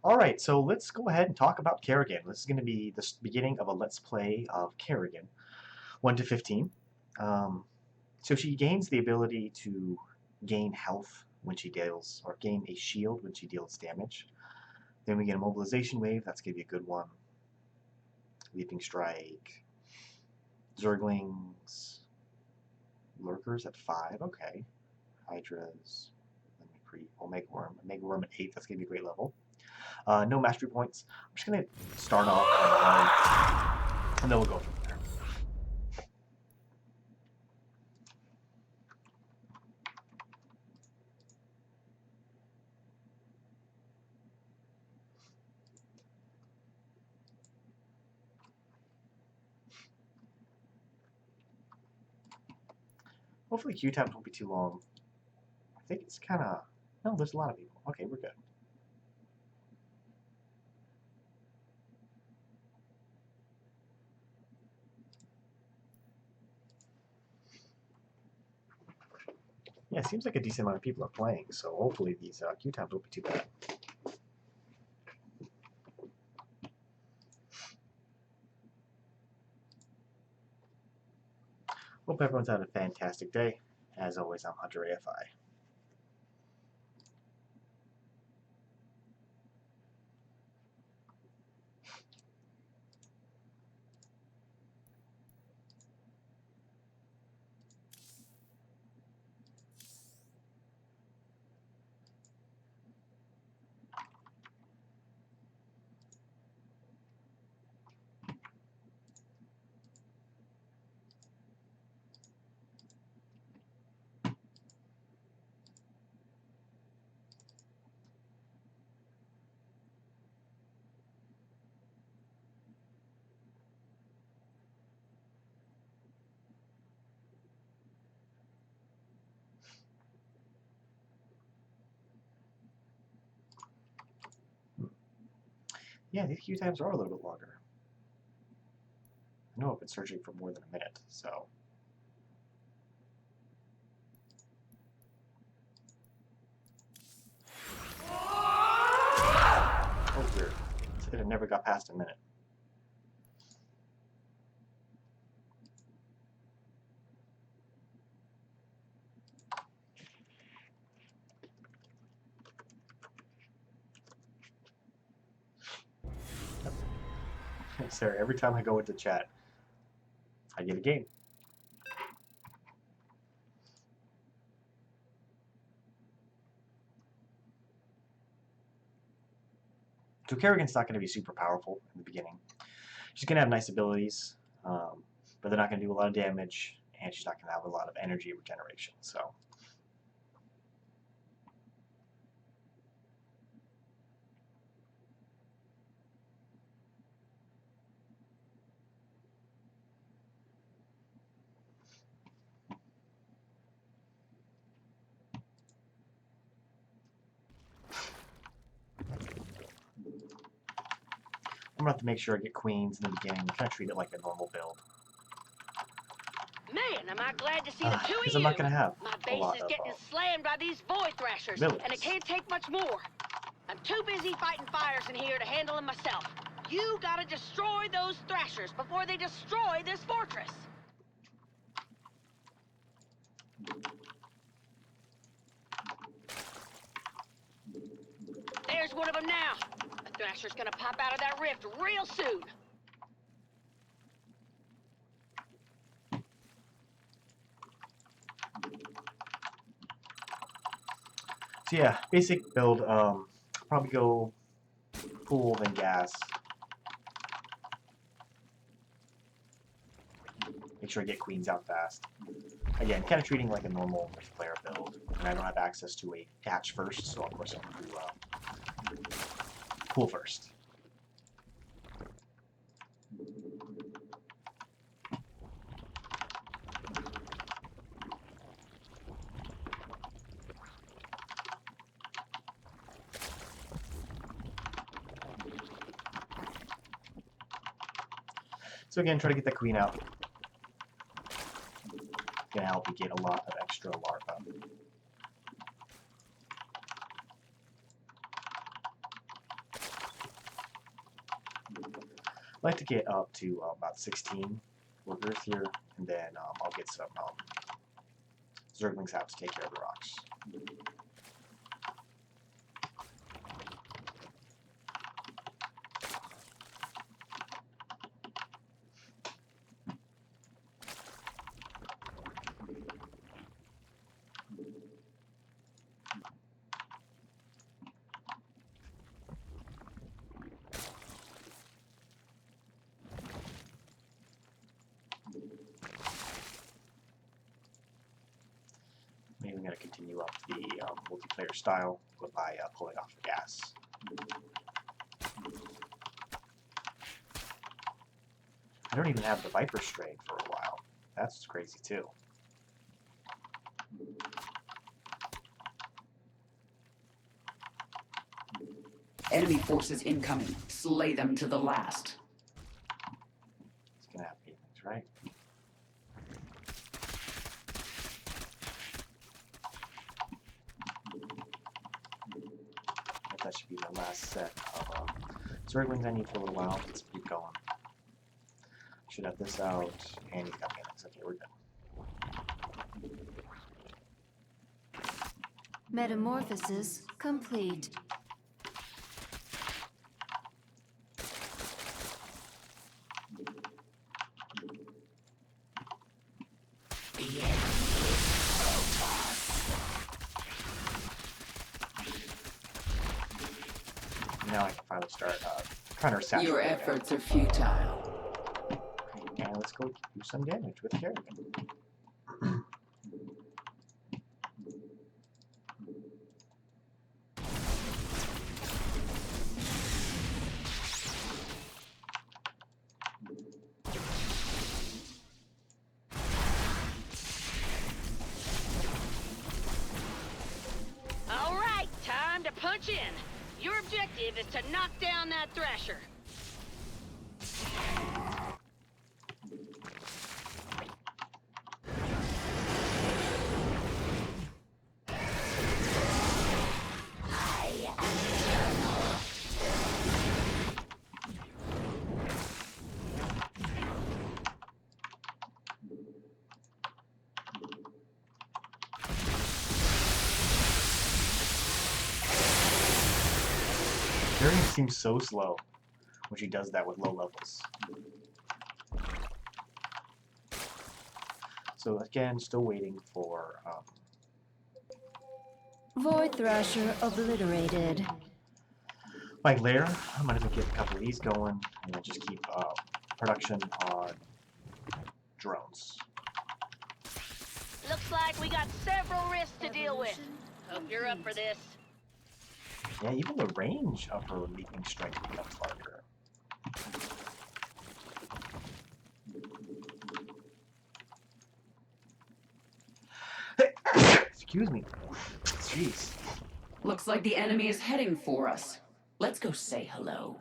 Alright, so let's go ahead and talk about Kerrigan. This is going to be the beginning of a Let's Play of Kerrigan, 1 to 15. So she gains the ability to gain health when she deals, or gain a shield when she deals damage. Then we get a mobilization wave, that's going to be a good one. Leaping Strike, Zerglings, Lurkers at 5, okay. Hydras, Omega Worm at 8, that's going to be a great level. No mastery points. I'm just going to start off on and then we'll go from there. Hopefully queue times won't be too long. I think it's kind of... No, there's a lot of people. Okay, we're good. Yeah, it seems like a decent amount of people are playing, so hopefully these queue times won't be too bad. Hope everyone's had a fantastic day. As always, I'm Hunter AFI. Yeah, these queue times are a little bit longer. I know I've been searching for more than a minute, so... Oh, weird. It said it never got past a minute. Sorry, every time I go into chat, I get a game. So Kerrigan's not going to be super powerful in the beginning. She's going to have nice abilities, but they're not going to do a lot of damage, and she's not going to have a lot of energy regeneration. So I'm going to have to make sure I get queens in the beginning and kind of treat it like a normal build. Man, am I glad to see the two of Because you. I'm not going to have My a base lot is of getting slammed by these void thrashers, villains. and it can't take much more. I'm too busy fighting fires in here to handle them myself. You gotta destroy those thrashers before they destroy this fortress. There's one of them now. The thrasher's gonna pop out of that rift real soon. So yeah, basic build, probably go pool then gas. Make sure I get queens out fast. Again, kind of treating like a normal player build. And I don't have access to a catch first, so of course I'm going to pool first. So again, try to get that queen out. Gonna help you get a lot of extra larva. like to get up to about 16 workers here, and then I'll get some Zerglings out to take care of the rocks. Maybe I'm going to continue up the multiplayer style by pulling off the gas. I don't even have the Viper strain for a while. That's crazy too. Enemy forces incoming. Slay them to the last. It's going to have things, right? That should be the last set of Zerglings I need for a little while. Let's keep going. Should have this out, and he's got panics. Okay, we're good. Metamorphosis complete. Now I can finally start counter-saturating. Your efforts are futile. And let's go do some damage with Kerrigan. All right, time to punch in. Your objective is to knock down that Thrasher. Kerrigan seems so slow when she does that with low levels. So again, still waiting for Void Thrasher obliterated. my lair. I'm gonna get a couple of these going, and then just keep production on drones. Looks like we got several risks to deal with. Hope you're up for this. Yeah, even the range of her leaping strike becomes larger. Excuse me. Jeez. Looks like the enemy is heading for us. Let's go say hello.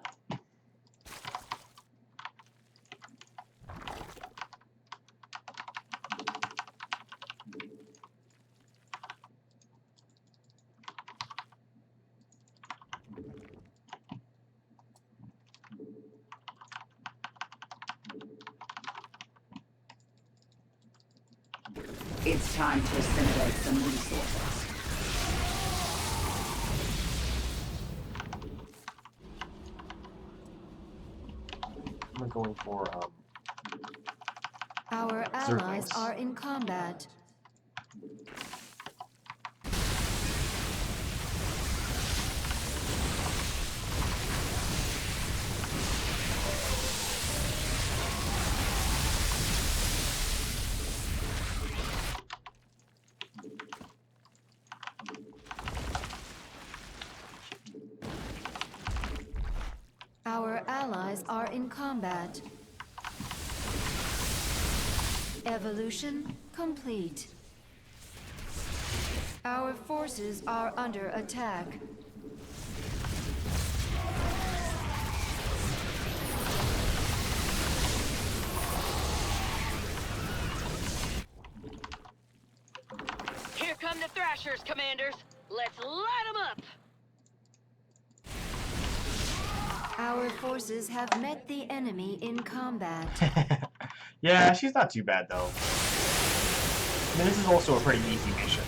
It's time to assimilate some resources. I'm going for Our allies are in combat. Our allies are in combat. Evolution complete. Our forces are under attack. Here come the Thrashers, Commanders. Let's light them up. Our Our forces have met the enemy in combat. Yeah, she's not too bad though. I mean, this is also a pretty easy mission.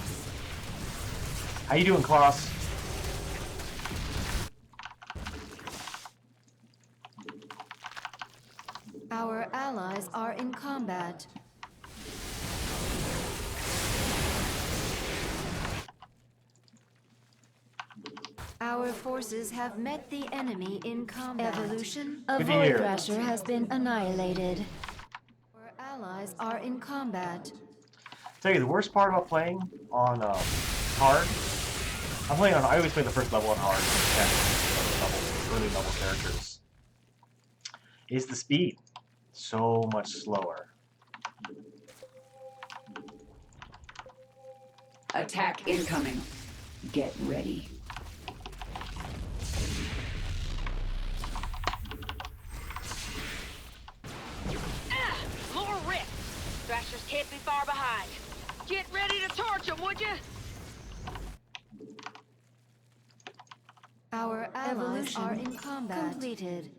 How you doing, Klaus? Our allies are in combat. Our forces have met the enemy in combat. Evolution. A Good to Void hear. Thrasher has been annihilated. Our allies are in combat. Tell you the worst part about playing on hard. I always play the first level on hard. Early level characters. Is the speed so much slower? Attack incoming. Get ready. More rips. Thrashers can't be far behind. Get ready to torch them, would you? Our allies are in combat. Completed.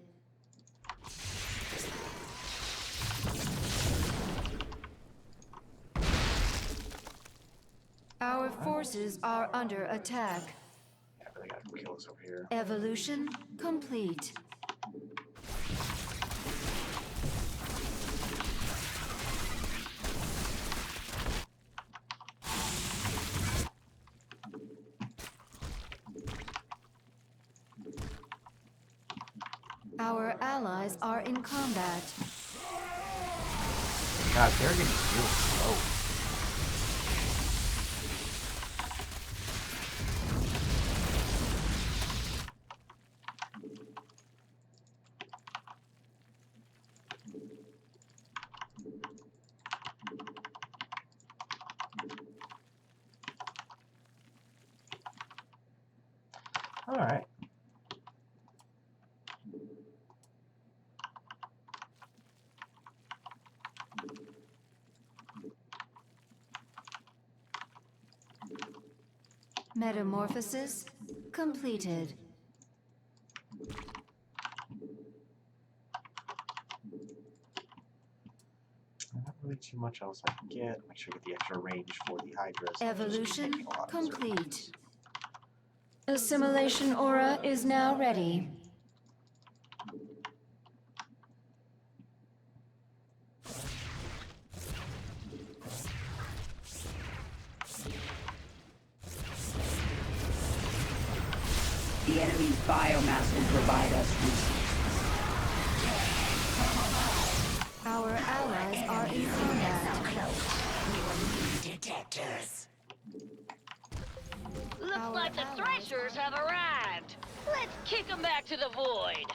Our forces are under attack. Yeah, I really got some kills over here. Evolution complete. Our allies are in combat. God, Kerrigan is real slow. All right. Metamorphosis completed. Not really too much else I can get. Make sure I get the extra range for the Hydras. Evolution complete. Assimilation aura is now ready. The enemy's biomass will provide us resources. Our allies are in combat. Detectors. Looks Our like the allies Thrashers have arrived. Let's kick them back to the void.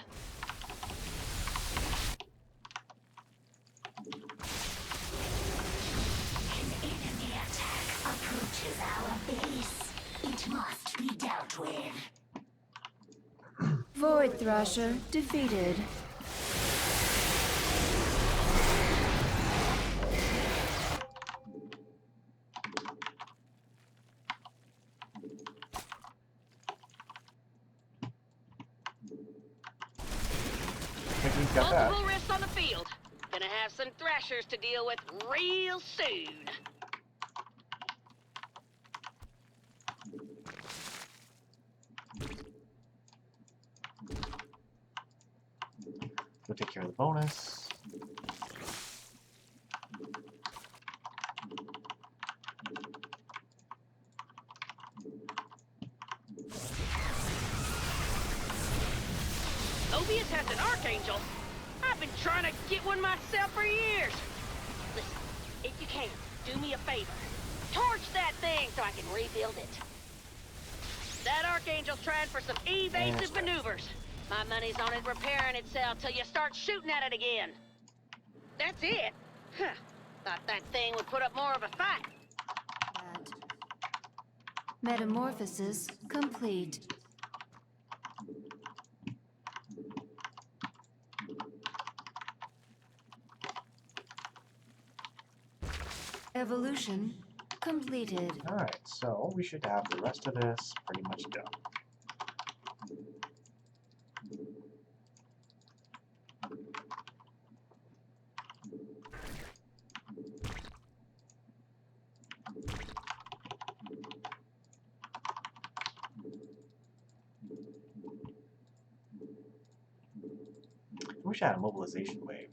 An enemy attack approaches our base. It must be dealt with. Void Thrasher defeated. I think he's got that. Multiple rifts on the field. Gonna have some Thrashers to deal with real soon. We'll take care of the bonus. Obius has an Archangel. I've been trying to get one myself for years. Listen, if you can, do me a favor. Torch that thing so I can rebuild it. That Archangel's trying for some evasive maneuvers. My money's on it repairing itself till you start shooting at it again. That's it. Huh. Thought that thing would put up more of a fight. Metamorphosis complete. Evolution completed. Alright, so we should have the rest of this pretty much done. wish I had a mobilization wave.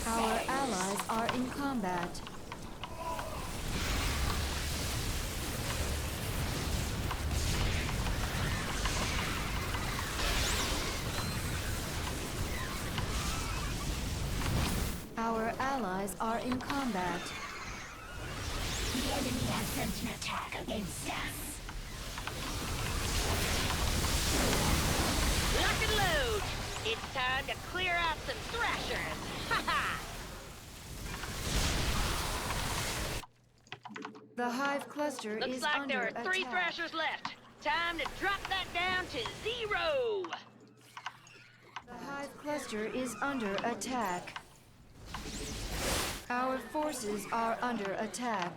Our allies are in combat. Our allies are in combat. The enemy has sent an attack against us. Lock and load! It's time to clear out some thrashers! Ha ha! The hive cluster Looks is like under there are 3 attack. thrashers left. Time to drop that down to 0! The hive cluster is under attack. Our forces are under attack.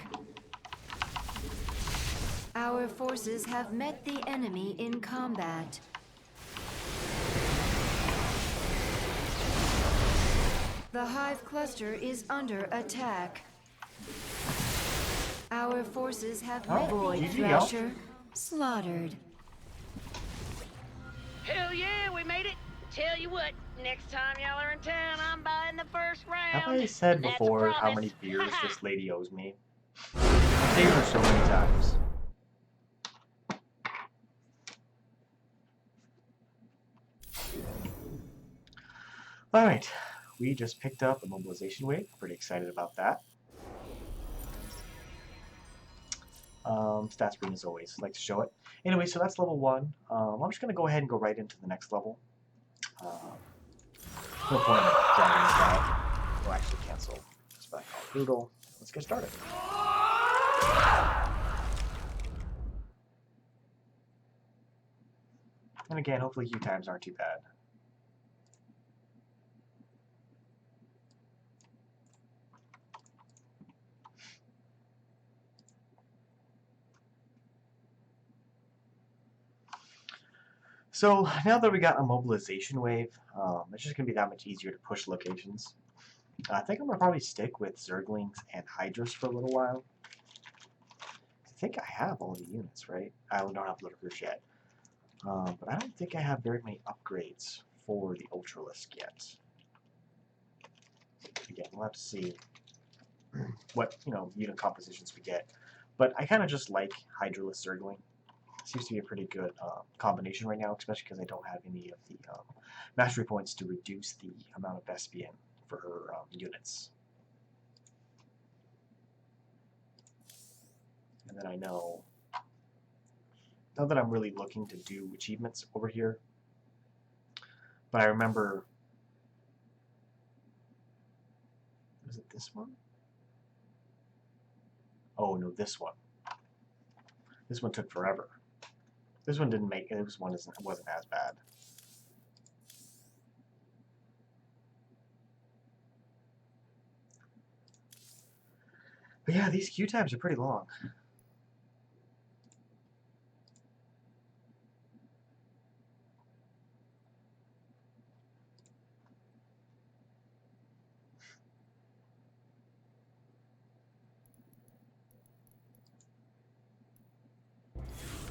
Our forces have met the enemy in combat. The hive cluster is under attack. Our forces have met the GG, Thrasher slaughtered. Hell yeah, we made it! Tell you what, next time y'all are in town, I'm buying the first round. Have I said And that's a before how promise. many beers Ha ha. this lady owes me? I've saved her so many times. Alright, we just picked up a mobilization wave. Pretty excited about that. Stat screen as always, like to show it. Anyway, so that's level 1. I'm just going to go ahead and go right into the next level. No point in dragging this out. We'll actually cancel this back called Brutal. Let's get started. And again, hopefully queue times aren't too bad. So now that we got a mobilization wave, it's just going to be that much easier to push locations. I think I'm going to probably stick with Zerglings and Hydras for a little while. I think I have all the units, right? I don't have Lurkers yet. But I don't think I have very many upgrades for the Ultralisk yet. Again, we'll have to see what, unit compositions we get. But I kind of just like Hydralisk Zergling. Seems to be a pretty good combination right now, especially because I don't have any of the mastery points to reduce the amount of Vespian for her units. And then I know, not that I'm really looking to do achievements over here, but I remember, was it this one? Oh no, this one. This one took forever. This one didn't make it. This one wasn't as bad. But yeah, these queue times are pretty long.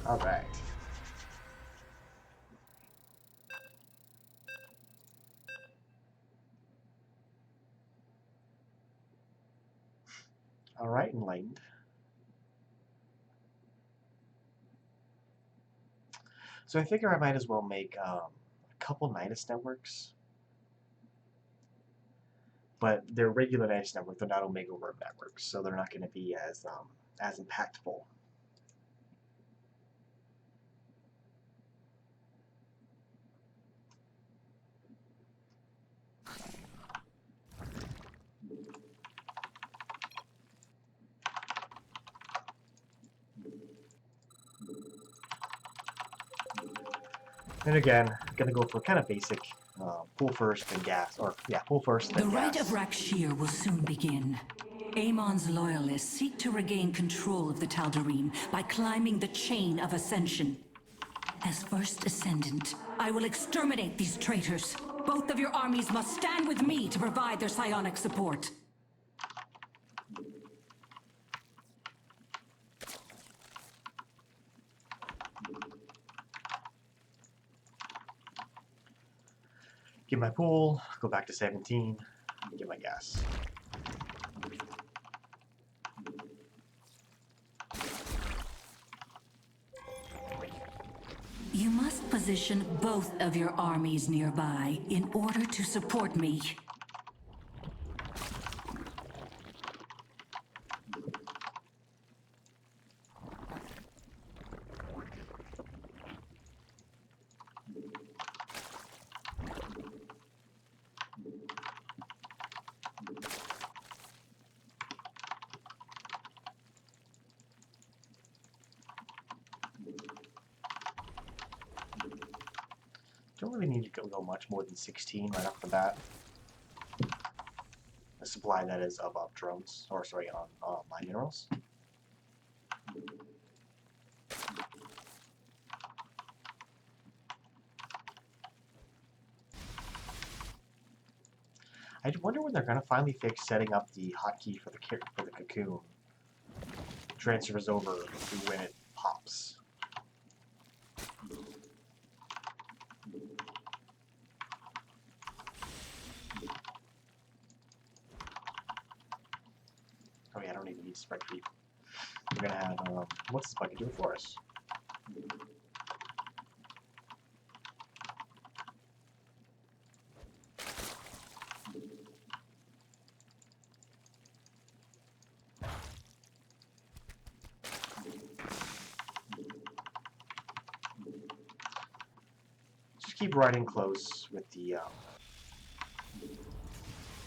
All right. All right, enlightened. So I figure I might as well make a couple Nidus networks, but they're regular Nidus networks. They're not Omega Worm networks, so they're not going to be as impactful. And again, I'm going to go for kind of basic pull first and gas, or yeah, pull first The then Rite gas. of Rakshir will soon begin. Amon's loyalists seek to regain control of the Tal'Darim by climbing the chain of Ascension. As first Ascendant, I will exterminate these traitors. Both of your armies must stand with me to provide their psionic support. Get my pool, go back to 17, get my gas. You must position both of your armies nearby in order to support me. Don't really need to go much more than 16 right off the bat. The supply that is of drones, or sorry, on mine minerals. I wonder when they're gonna finally fix setting up the hotkey for the cocoon. Transfers over to when it pops. Oh yeah, I don't even need spread creep. We're gonna have what's this bucket doing for us? Just keep riding close with the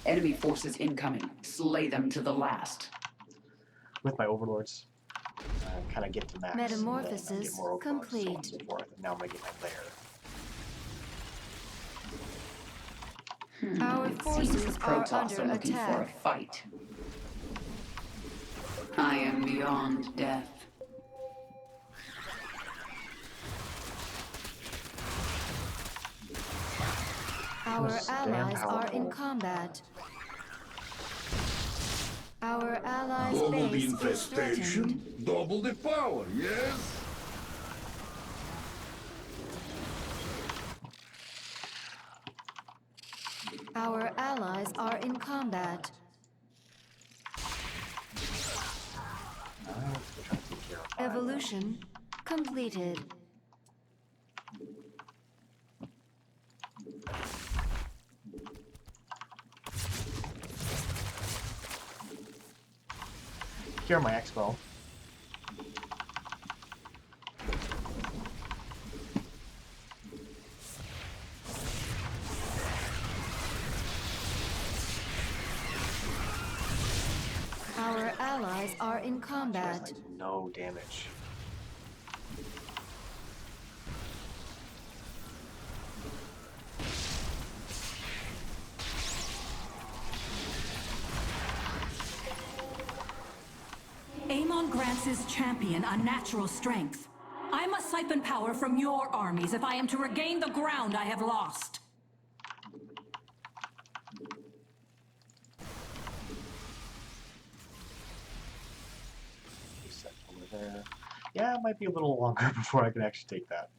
Enemy forces incoming. Slay them to the last. with my overlords. Kind of get to max. Metamorphosis and then get more overlords, so on and complete. so forth. And now I'm gonna get my lair. Our Seems the forces are Protoss under are looking for a attack. fight. I am beyond death. Our This damn allies are in powerful. combat. Our allies' Double the base is infestation, threatened. double the power, yes? Our allies are in combat. Alright, we're trying to take care of mine. Evolution completed. Take care of my expo. Our allies are in combat. Like no damage. Amon grants his champion unnatural strength. I must siphon power from your armies if I am to regain the ground I have lost. Set over there. Yeah, it might be a little longer before I can actually take that.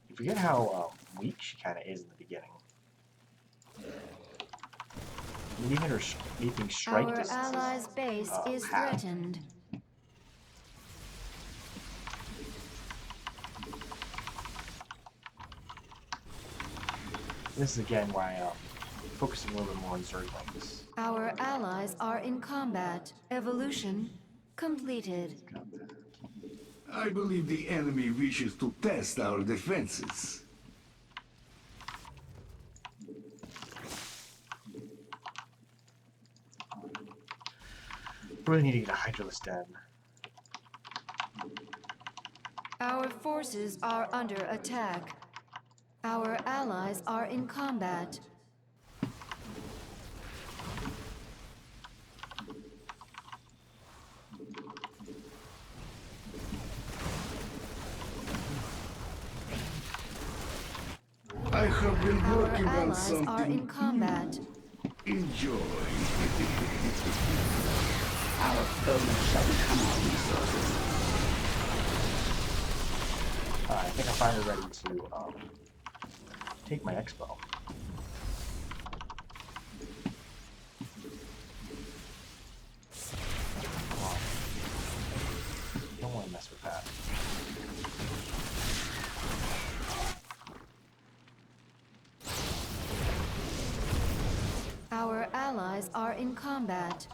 You forget how weak she kind of is in the beginning. And even her sweeping strike Our distance is, allies' base is half. threatened. This is again why I'm focusing a little bit more on Zerglings. Our allies are in combat. Evolution completed. Got that. I believe the enemy wishes to test our defenses. Really need to get a Hydralisk Den. Our forces are under attack. Our allies are in combat. I have been Our working on allies are in something. combat. Enjoy. Our foes shall become our resources. think I'm finally ready to take my expo. Don't want to mess with that. Our allies are in combat.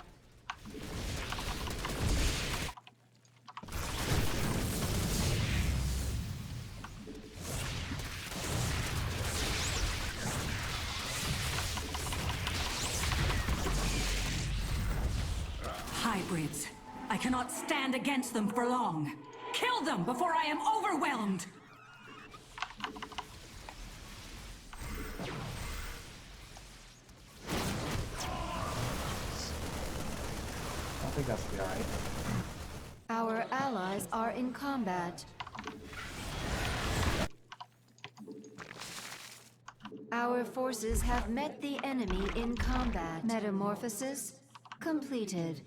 Hybrids. I cannot stand against them for long. Kill them before I am overwhelmed! I think that's be alright. Our allies are in combat. Our forces have met the enemy in combat. Metamorphosis completed.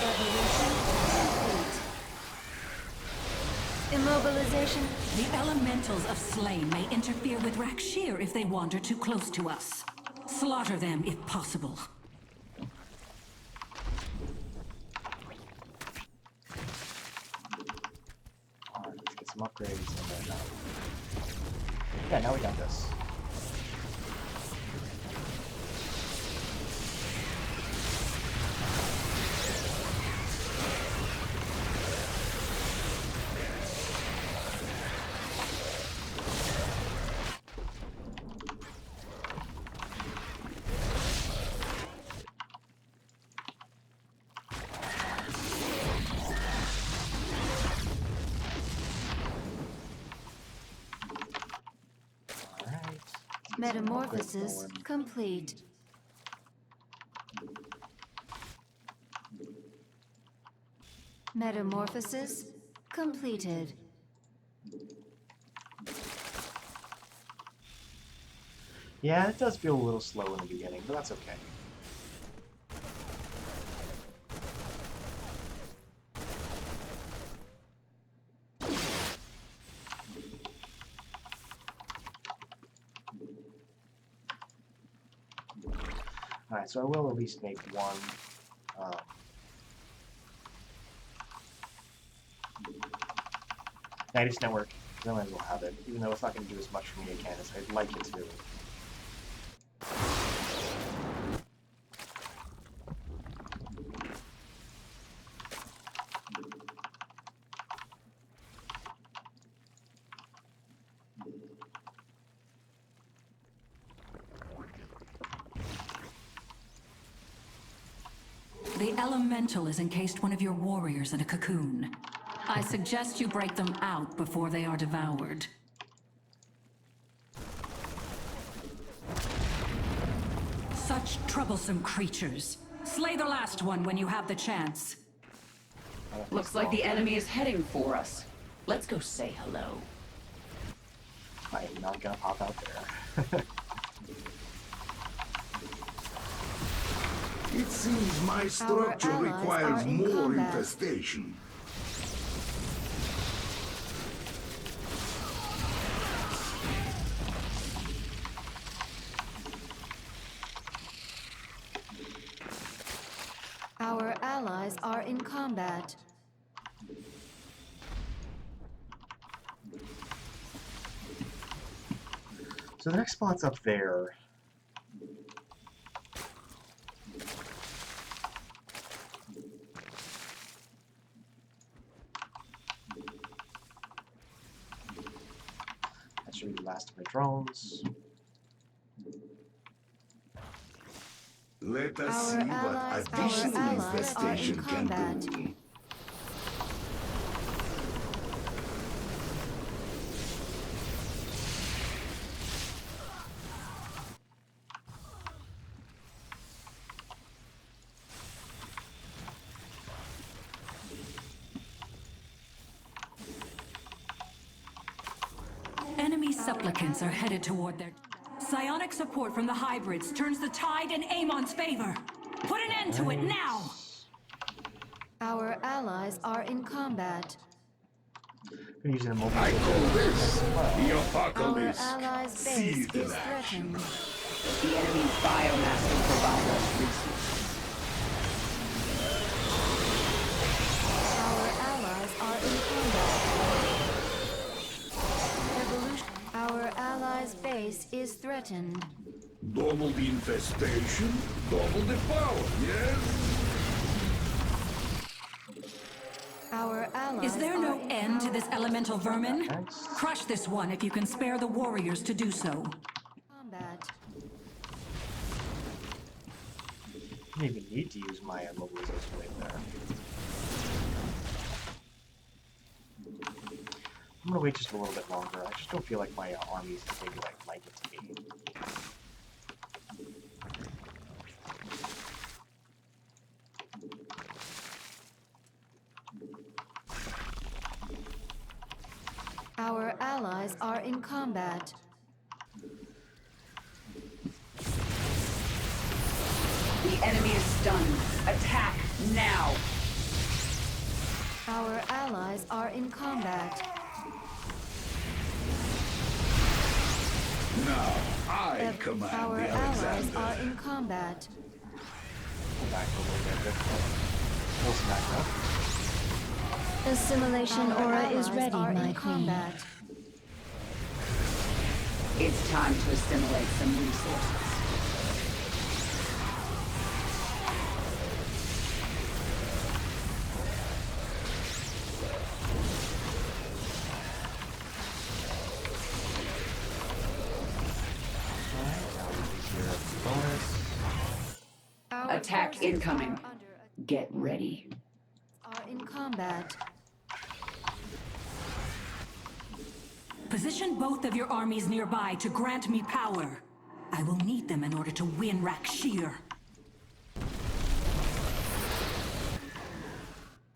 Evolution complete. Immobilization. The elementals of Slain may interfere with Rakshir if they wander too close to us. Slaughter them if possible. Alright, let's get some upgrades and then yeah, now we got this. Metamorphosis complete. Metamorphosis completed. Yeah, it does feel a little slow in the beginning, but that's okay. Alright, so I will at least make one Nidus Network. I might as well have it, even though it's not going to do as much for me as I'd like it to. The elemental has encased one of your warriors in a cocoon. I suggest you break them out before they are devoured. Such troublesome creatures. Slay the last one when you have the chance. Looks like the enemy is heading for us. Let's go say hello. I am not gonna pop out there. It seems my structure allies requires are in more combat. infestation. Our allies are in combat. So the next spot's up there. That should be the last of my drones. Let us Our see what allies additional are in infestation can combat. do. Enemy supplicants are headed toward their... Psionic support from the hybrids turns the tide in Amon's favor. Put an end to it now! Our allies allies are in combat. I'm using a mobile. I call this the Our apocalypse. allies' See base it in is action. threatened. The enemy's biomass will provide us resources. Our allies are in combat. Evolution. Our allies' base is threatened. Double the infestation, double the power, yes? Our allies Is there no are in end to this elemental vermin? Next. Crush this one if you can spare the warriors to do so. combat. I didn't even need to use my mobilization wave there. I'm gonna wait just a little bit longer. I just don't feel like my armies maybe like it to be. Our allies are in combat. The enemy is stunned. Attack now! Our allies are in combat. Now, I Our command the allies Alexander. are in combat. Go back a little bit. Pull some back up. Assimilation Our aura is allies ready, are my in combat. It's time to assimilate some resources. Alright, now we hear a bonus. Our Attack forces incoming. are under- Get ready. Are in combat. Position both of your armies nearby to grant me power. I will need them in order to win Rakshir.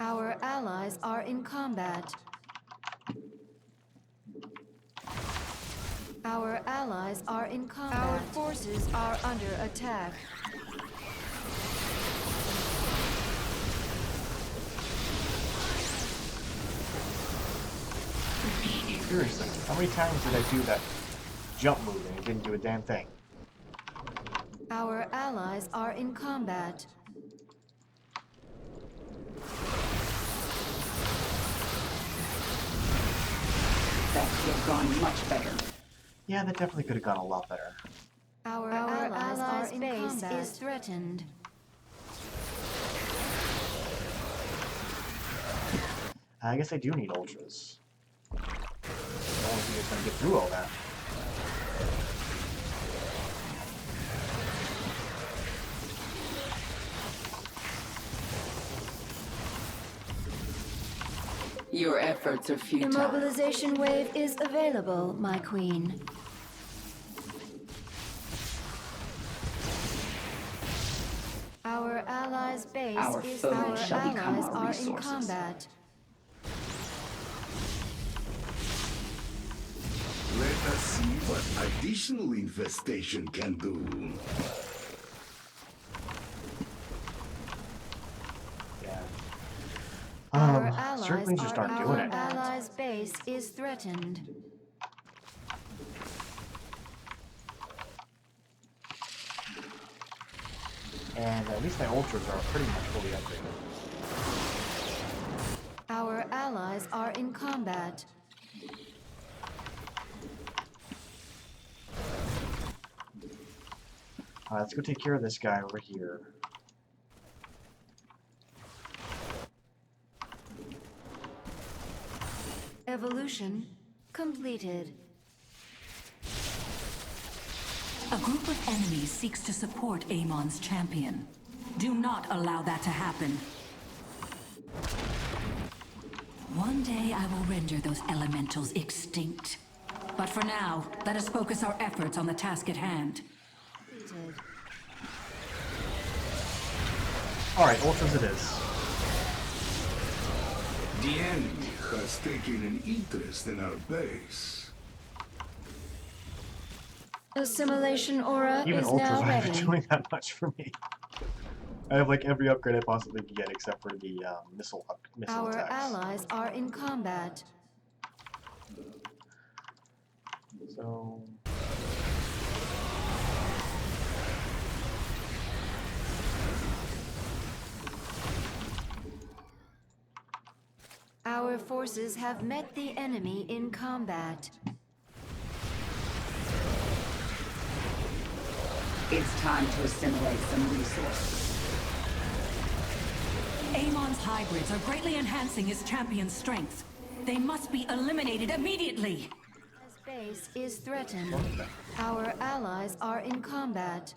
Our allies are in combat. Our allies are in combat. Our forces are under attack. Seriously, how many times did I do that jump move and it didn't do a damn thing? Our allies are in combat. That could have gone much better. Yeah, that definitely could have gone a lot better. Our allies are in combat. Is threatened. I guess I do need ultras. I don't think it's gonna get through all that. Your efforts are futile. Immobilization wave is available, my queen. Our allies' base Our is foes our shall become allies our are in resources. combat. Let us see what additional infestation can do. Yeah. Our allies Certainly just are aren't in doing it. combat. Our allies' base is threatened. And at least my ultras are pretty much fully upgraded. Our allies are in combat. Let's go take care of this guy over here. Evolution completed. A group of enemies seeks to support Amon's champion. Do not allow that to happen. One day I will render those elementals extinct. But for now, let us focus our efforts on the task at hand. Completed. Alright, ultras it is. The enemy has taken an interest in our base. Assimilation aura Even is ultras now aren't ready. doing that much for me. I have like every upgrade I possibly can get except for the missile Our attacks. allies are in combat. So Our forces have met the enemy in combat. It's time to assimilate some resources. Amon's hybrids are greatly enhancing his champion's strength. They must be eliminated immediately. His base is threatened. Our allies are in combat.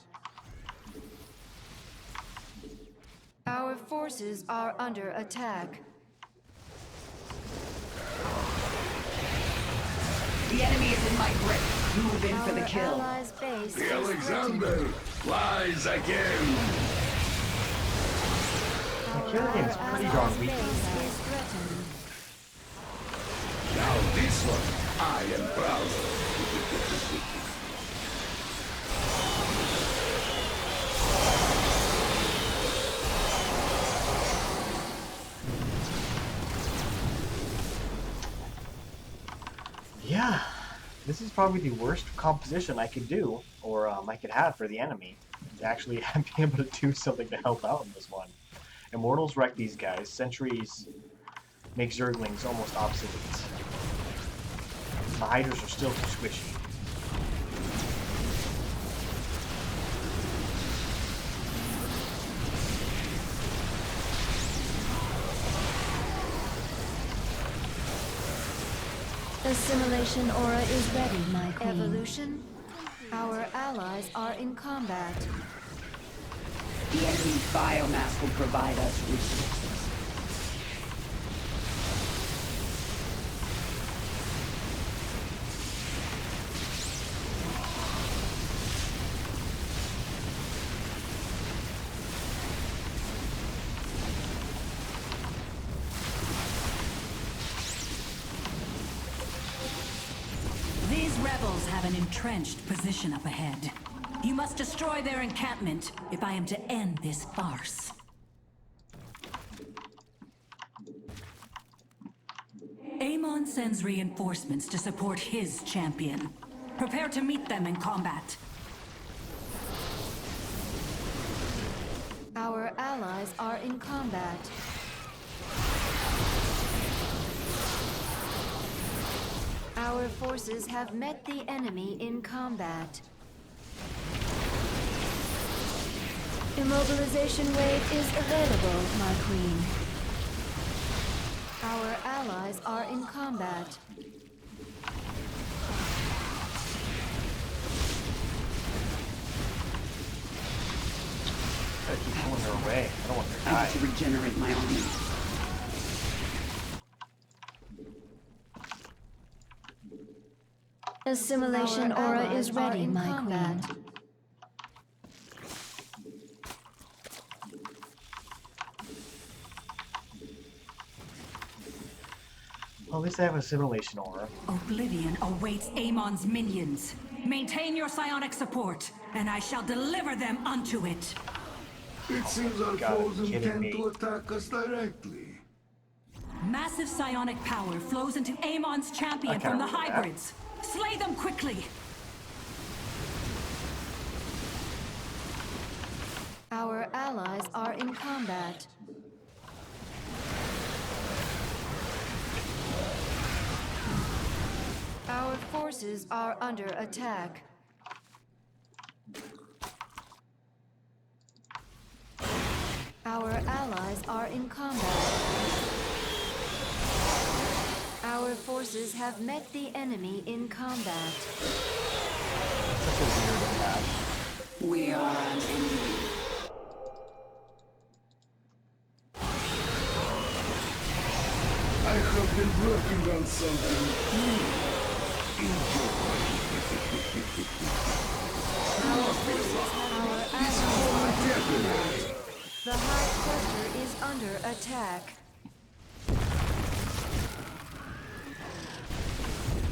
Our forces are under attack. The enemy is in my grip. Move in for the Our kill. allies' base The is Alexander threatened. flies again. Kerrigan's Our pretty allies' darn weak. base is threatened. Now this one, I am proud of. yeah, this is probably the worst composition I could do, or I could have for the enemy, to actually be able to do something to help out in this one. Immortals wreck these guys. Sentries make Zerglings almost obsolete. The Hydras are still too squishy. Assimilation aura is ready, my queen. Evolution. Our allies are in combat. The enemy's biomass will provide us resources. These rebels have an entrenched position up ahead. You must destroy their encampment if I am to end this farce. Amon sends reinforcements to support his champion. Prepare to meet them in combat. Our allies are in combat. Our forces have met the enemy in combat. Immobilization wave is available, my queen. Our allies are in combat. Gotta keep pulling her away. I don't want her to I die. need to regenerate my army. Assimilation aura is ready, my queen. Well, at least I have a simulation aura. Oblivion awaits Amon's minions. Maintain your psionic support, and I shall deliver them unto it. It seems our God, foes kidding intend me. to attack us directly. Massive psionic power flows into Amon's champion I from can't the remember that. hybrids. Slay them quickly! Our allies are in combat. Our forces are under attack. Our allies are in combat. Our forces have met the enemy in combat. Such a weird attack. We are an enemy. I have been working on something new. Our allies The High Cluster is under attack.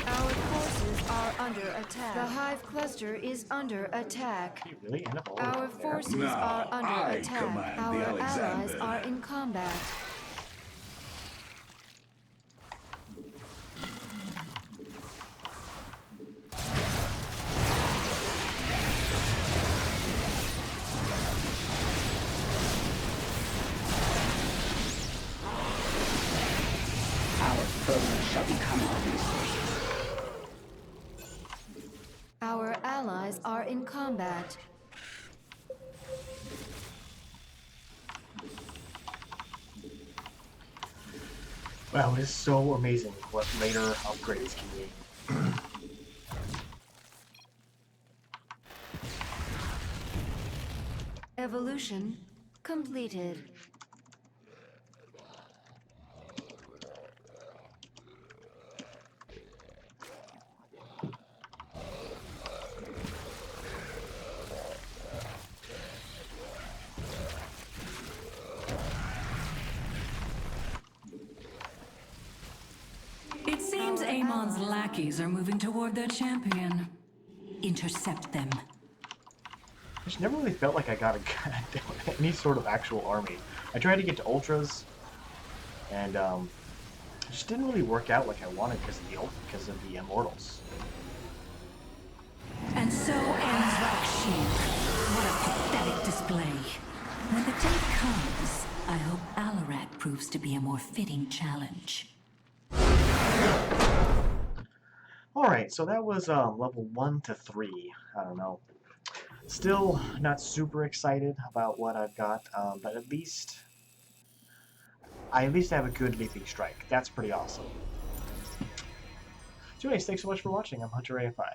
Our forces are under under attack. The Hive cluster is under attack. You really end up all Our the way there? forces Now, are under I attack. command the Our allies Alexander. are in combat. Our foes shall become our resources. Our allies are in combat. Wow, it is so amazing what later upgrades can be. Evolution completed. It seems Amon's lackeys are moving toward their champion. Intercept them. I just never really felt like I got any sort of actual army. I tried to get to Ultras, and it just didn't really work out like I wanted because of the Immortals. And so ends Rakshir. What a pathetic display. When the day comes, I hope Alarak proves to be a more fitting challenge. Alright, so that was level 1 to 3. I don't know. Still not super excited about what I've got, but I at least have a good leaping strike. That's pretty awesome. So anyways, thanks so much for watching. I'm Hunter AFI.